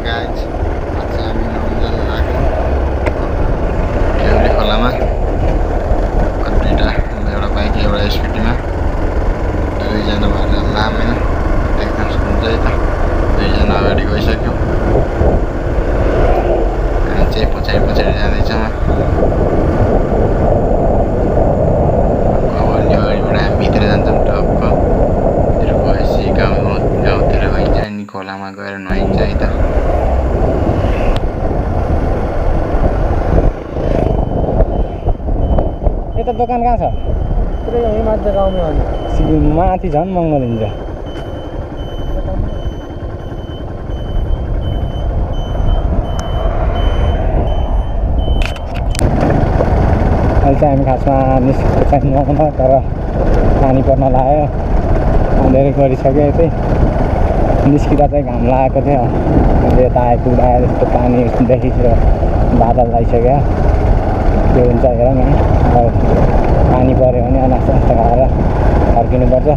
Guys आज हामी नुहाउन जानु लाग्यो केउरी खोलामा। दुईवटा एउटा बाइक एउटा स्कुटीमा दुईजना भएर लामै देख्न सक्नुहुन्छ है त। दुईजना अगाडि गइसक्यो, हामी चाहिँ पछाडि पछाडि जाँदैछौँ। अब अलि अगाडिबाट हामी भित्र जान्छौँ टक्क गएपछि गाउँतिर गइन्छ अनि खोलामा गएर नुहाइन्छ है त। यता दोकान कहाँ छ? पुरै यहीँ माथि गाउँमै हो नि। माथि झन् महँगो लिन्छ। अहिले चाहिँ हामी खासमा निस्केको चाहिँ नुहाउन, तर पानी पर्न लाग्यो, धेरै गरिसक्यो। यतै निस्किँदा चाहिँ घाम लागेको थियो, यता आइपुग्दा यस्तो पानी देखिसक्यो, बादल लगाइसक्यो। के हुन्छ हेरौँ न, पानी पऱ्यो भने नास्ता नास्ता खाएर फर्किनुपर्छ।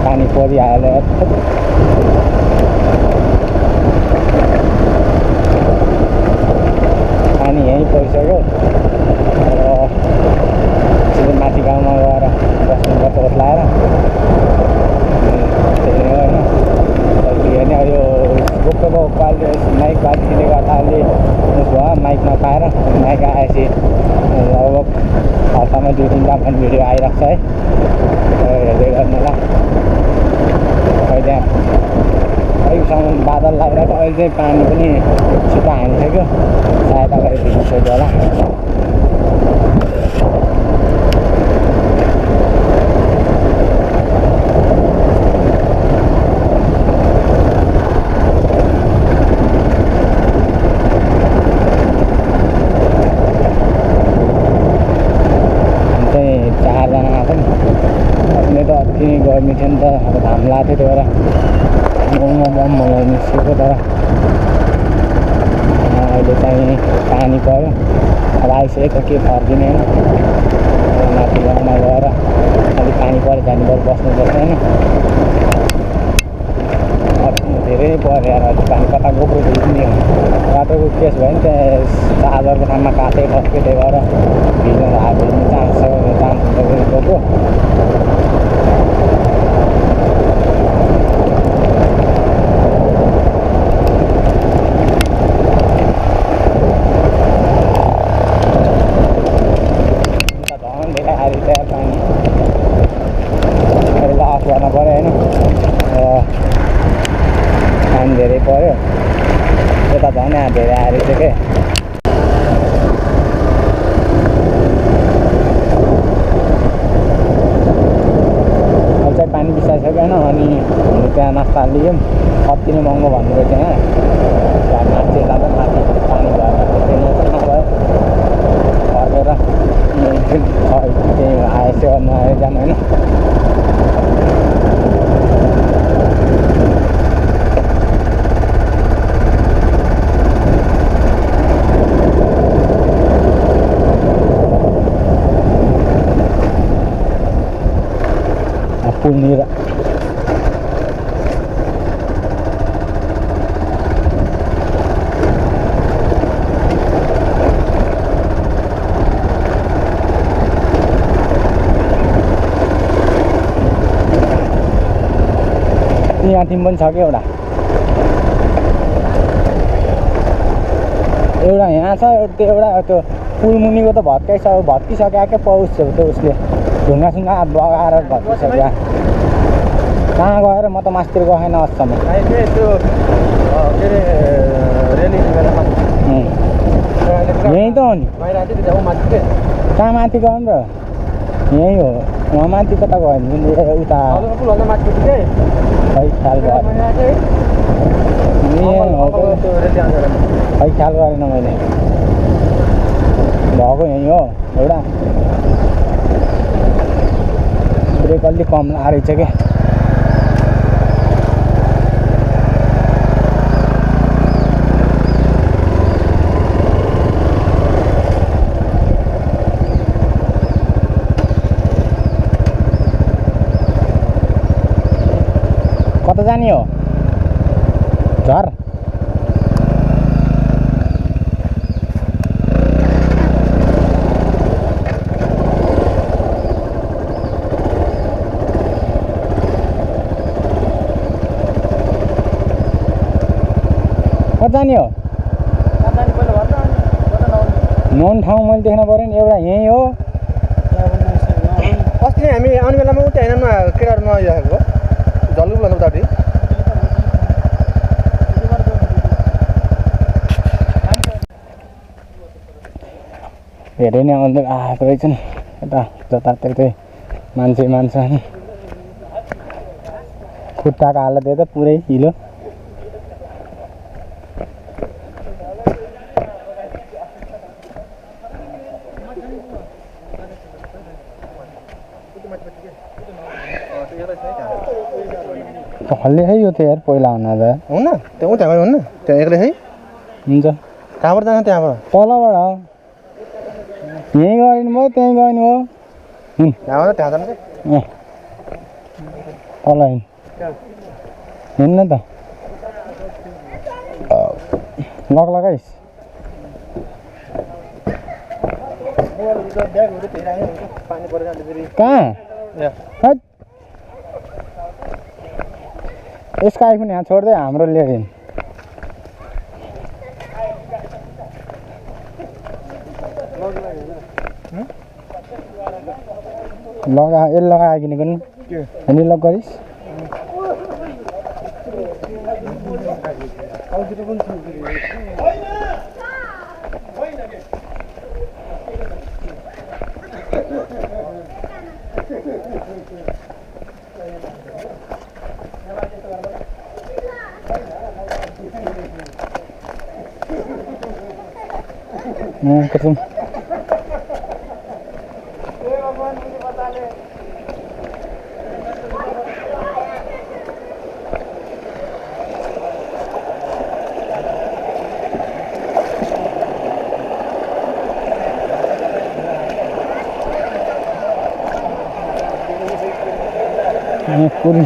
पानी परिहाल्यो, पानी यहीँ परिसक्यो। अब माथि गाउँमा गएर बस्नुपर्छ ओत्लाएर। त्यही हो होइन, हेर्ने अब यो बोक्टोको क्वालिटी माइक क्वालिटीले गर्दा अलि उस भयो, माइक नपाएर माइक आएपछि लगभग हप्तामा 2-3 पनि भिडियो आइरहेको छ है, हेर्दै गर्नु होला। अहिले अहिलेसम्म बादल लागिरहेको, अहिले चाहिँ पानी पनि छिटो हानिसक्यो, सायद अगाडि भिजिसक्यो होला। गर्मी थियो नि त, अब घाम लाग्थ्यो, त्यही भएर मोमो निस्केको। तर अहिले चाहिँ पानी पऱ्यो, अब आइसकेको के फर्किने होइन। माथि गाउँमा गएर अलिक पानी पऱ्यो जानुपर्छ, बस्नुपर्छ होइन। धेरै पऱ्यो यार, अहिले पानी कता गएको नि बाटोको केस भयो नि, त्यहाँ चार्जरको ठाउँमा काटेँ खस्यो, त्यही भएर भिज्नु चान्स हुन्छ गएको। गर्नु पऱ्यो होइन, पानी धेरै पऱ्यो, यता झन् धेरै आएर चाहिँ के अब चाहिँ पानी बिसाइसक्यो होइन। अनि हामीले त्यहाँ नास्ता लियौँ, कति नै महँगो भन्नुभयो त्यहाँ। मान्छे जाँदा माथि पानी भएर नभयो, फर्केर त्यही आएछ नआएर जानु होइन। पुलनिर यहाँ टिम पनि छ कि एउटा यहाँ छ, एउटा त्यो पुल मुनिको त भत्किसक्यो क्या, पौस त्यो उसले ढुङ्गासुङ्गा बगाएर भत्किसक्यो। कहाँ गएर म त मास्तिर गएन अस्सम्म। त्यो के अरे रेली बेलामा यहीँ त हो नि, कहाँ माथि गयो नि त, यहीँ हो। वहाँ माथि कता गयो नि, उता खै ख्याल गरेँ, खै ख्याल गरेन मैले। भएको यहीँ हो एउटा, ब्रेक अलि कम लागेको रहेछ क्या। कता जाने हो झर कता जाने हो नौन ठाउँ मैले देख्न पऱ्यो नि एउटा यहीँ हो अस्ति नै हामी आउने बेलामा उता हैनमा केटाहरू नआइराखेको जल्लु बोल्नु उतापट्टि धेरै नै आउँदै आएको रहेछन् यता जताततै मान्छे खुट्टाको हालत यता पुरै हिलो हल्ले है यो त यार पहिला हुन त हुन्न त्यहाँ उता गयो हुन्न त्यहाँ एक्लै है हुन्छ कहाँबाट जान्छ त्यहाँबाट तलबाट यहीँ गयो भयो त्यहीँ गयो हो त्यहाँबाट त्यहाँ जान्छ तल हिँड्न त लगाइस कहाँ यसको आइफोन यहाँ छोड्दै हाम्रो ल्याइदिनु यसले लगाइकिनेको नि अनि लक गरिस् कसम पूरी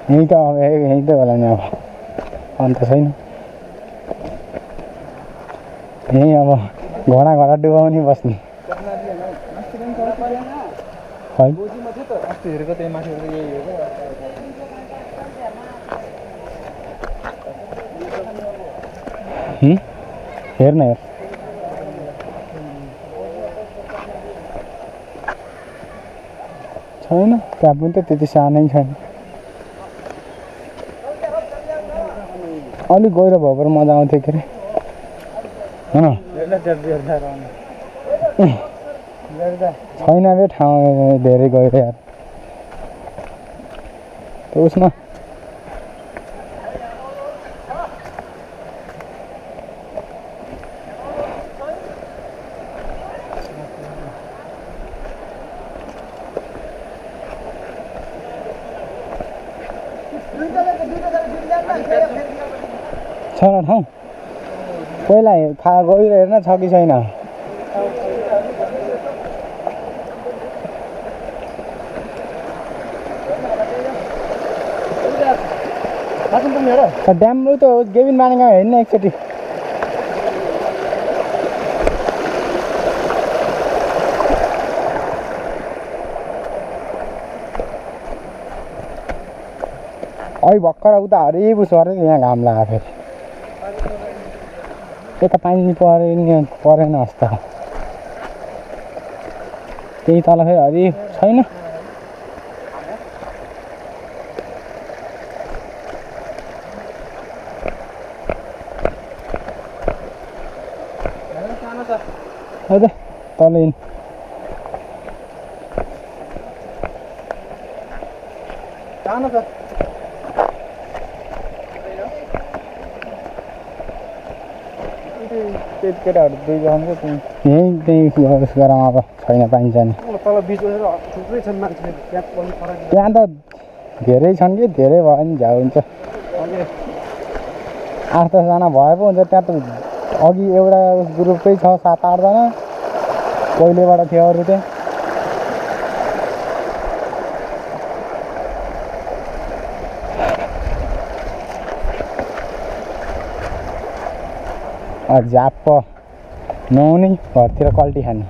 यहीँ त होला नि अब अन्त छैन यहीँ अब घोडा डुबाउने बस्ने है अस्ति हेरेको त्यही माथि यही हो हेर्न हेर छैन त्यहाँ पनि त त्यति सानै छैन अलिक गहिरो भएको मजा आउँथ्यो के अरे छैन बे ठाउँ धेरै गहिरो यार त उसमा छैन ठाउँ पहिला गहिरो हेर्न छ कि छैन ड्याम त गेबिन बानेगाउँ हेर्न एकचोटि अहिले भर्खर उता हरिबुस अरे यहाँ घाम लाग्यो फेरि यता पानी परेन जस्तो त्यही तल फेरि हरि छैन तल सानो छ केटाहरू दुईजना यहीँ गरौँ अब छैन पाइन्छ नि तल बिच थुप्रै छन् मान्छे त्यहाँ त धेरै छन् कि धेरै भयो भने झ्याउ हुन्छ 8-10 जना भए पो हुन्छ त्यहाँ त अघि एउटा ग्रुपै छ 7-8 जना पहिलेबाट थियो अरू त्यहाँ झाप्प नहुने घरतिर कल्टी खाने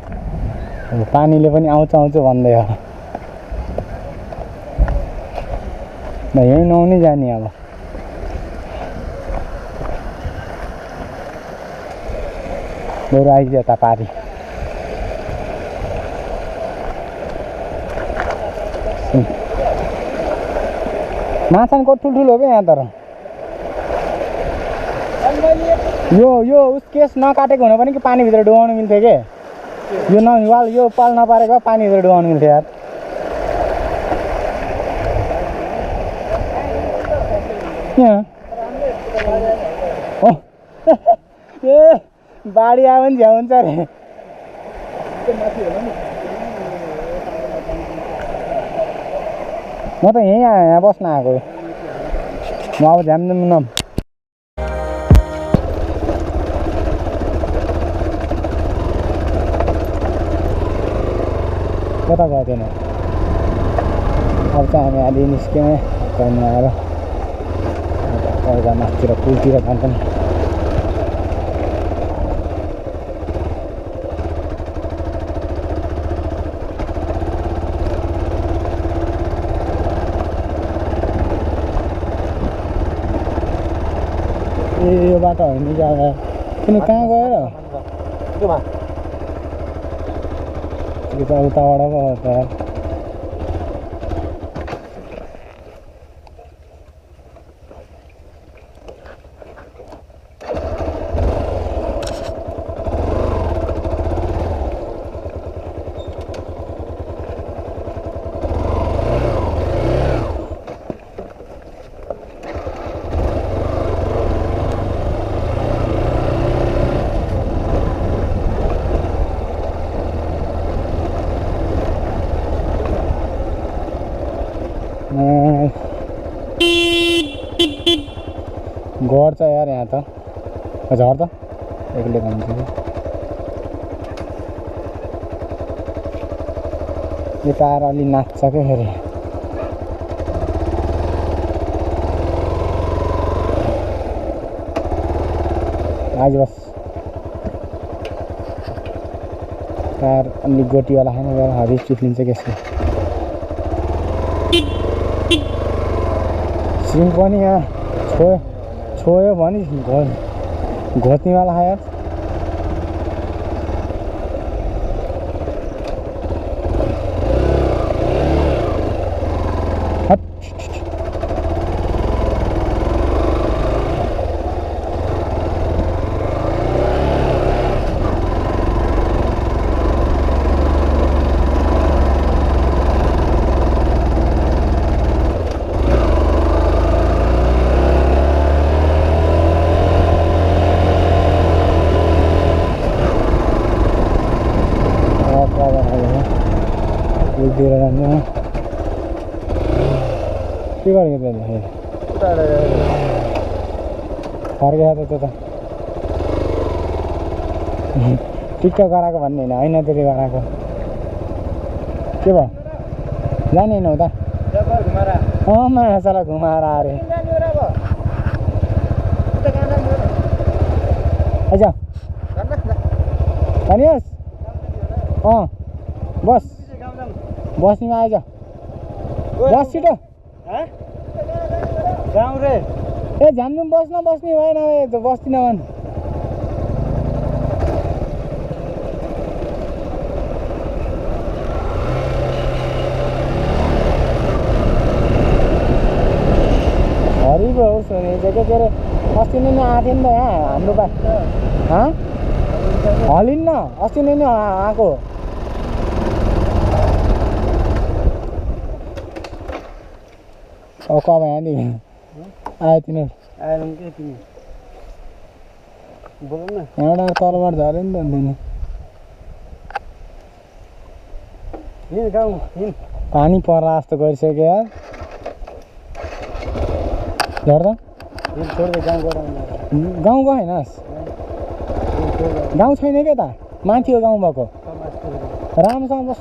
अब पानीले पनि आउँछ भन्दै हो यहीँ नहुने जाने अब बरु आइज यता पारी माछा को ठुल्ठुलो हो क्या यहाँ तर यो उस केस नकाटेको हुन पनि कि पानीभित्र डुबाउनु मिल्थ्यो के यो वाल यो पाल नपारेको पानीभित्र डुबाउनु मिल्थ्यो यार यहाँ ए बाढी आयो भने झ्याउ हुन्छ अरे म त यहीँ आएँ यहाँ बस्न आएको म अब झ्याम्दिनँ कता गएको थिएन अब चाहिँ हामी अलि निस्क्यौँ घरमा आएर अर्का मासतिर पुलतिर जान्छौँ ए यो बाटो होइन जग्गा किन कहाँ गएर उताबाट पो हो त गर्छ यार यहाँ त झर त एक्लै भन्छु यता आएर अलि नाच्छ क्या फेरि आज बस कार अलि गोटीवाला खाने गएर हरिस चिप्लिन्छ त्यसले सिम पनि यहाँ छोयो भने घोच्नेवाला यार के गरेको त्यसले फर्केको त त्यो त टिक्क गराएको भन्ने होइन त्यसले गराएको के भयो जाने होइन उता माछालाई घुमाएर अरे अच्छा भनियोस् बस बस्नीमा आइज बस छिटो जाउँ रे ए झ्याम्जुम बस्ने भएन बस्दिनँ भने हरि पो होस् के अरे अस्ति नै आएको थियो नि त यहाँ हाम्रो हलिन्न अस्ति नै आएको अब कब यहाँ नि आयो तिनीहरू आएर के तिमी बोलौँ न यहाँबाट तलबाट झऱ्यो नि त हिँड गाउँ हिँड पानी पर्ला जस्तो गरिसक्यो यार झर्दा छोड्दै गाउँ गएर गाउँको हैनस् गाउँ छैन के त माथि हो गाउँ भएको राम्रोसँग बस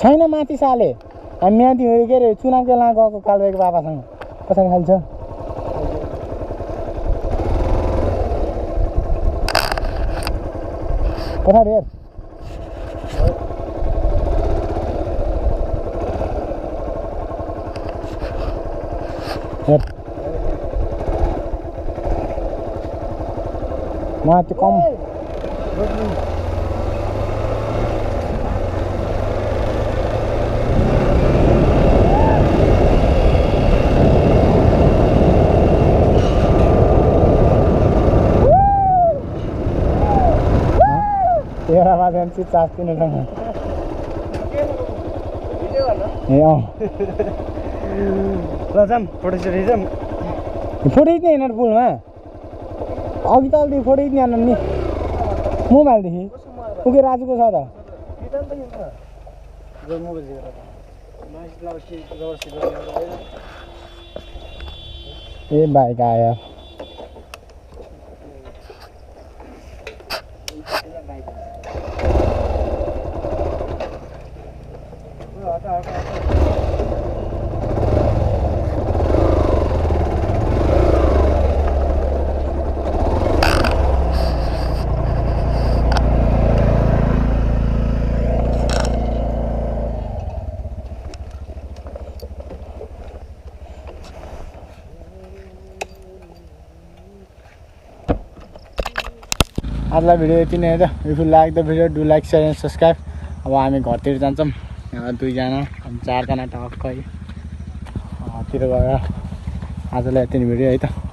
छैन माथि साले हामी माथि हो के अरे चुनाव बेला गएको कालबाईको बाबासँग पछाडि खाली छ पछाडि हेर हेर माथि कम एउटा बाजा चाहिँ चार्ज दिनुसँग ए अँ ल जाम फोटो खिचाम फोटो खिच्ने यिनीहरू पुलमा अघि तलदेखि फोटो खिच्ने आनन्द नि मोबाइलदेखि उके राजुको छ त ए बाइक आयो आजलाई भिडियो यति नै हो if you like the video do like share and subscribe अब हामी घरतिर जान्छौँ यहाँ 2 जना हामी 4 जना टक्कै तिर गएर आजलाई यति नै भिडियो है त